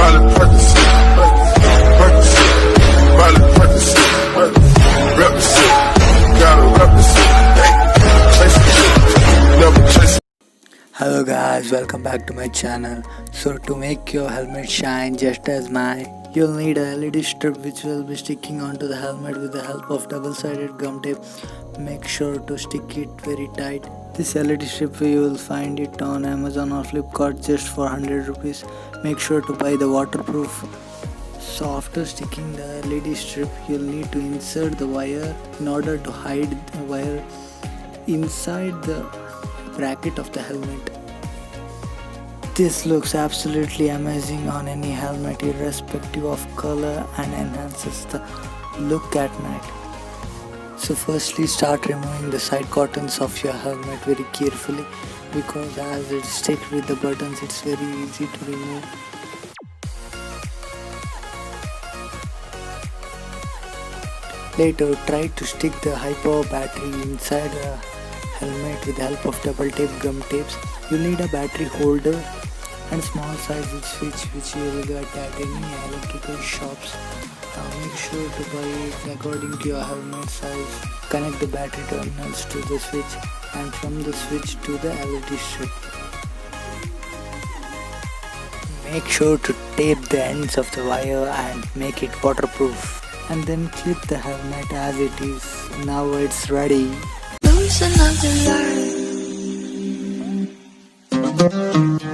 Miley Percocet, Miley Percocet, represent, gotta represent, chase it, never chase it. Hello guys, welcome back to my channel. So to make your helmet shine just as mine, you'll need a LED strip which will be sticking onto the helmet with the help of double-sided gum tape. Make sure to stick it very tight. This LED strip you will find it on Amazon or Flipkart just for 100 rupees. Make sure to buy the waterproof. So after sticking the LED strip, you'll need to insert the wire in order to hide the wire inside the bracket of the helmet. This looks absolutely amazing on any helmet irrespective of color and enhances the look at night. So firstly start removing the side cottons of your helmet very carefully, because as it sticks with the buttons it's very easy to remove. Later try to stick the high power battery inside the helmet with the help of double tape gum tapes. You'll need a battery holder and small size switch which you will get at any electrical shops. Make sure to buy it according to your helmet size. Connect the battery terminals to the switch and from the switch to the LED strip. Make sure to tape the ends of the wire and make it waterproof. And then clip the helmet as it is. Now it's ready. Lose another life.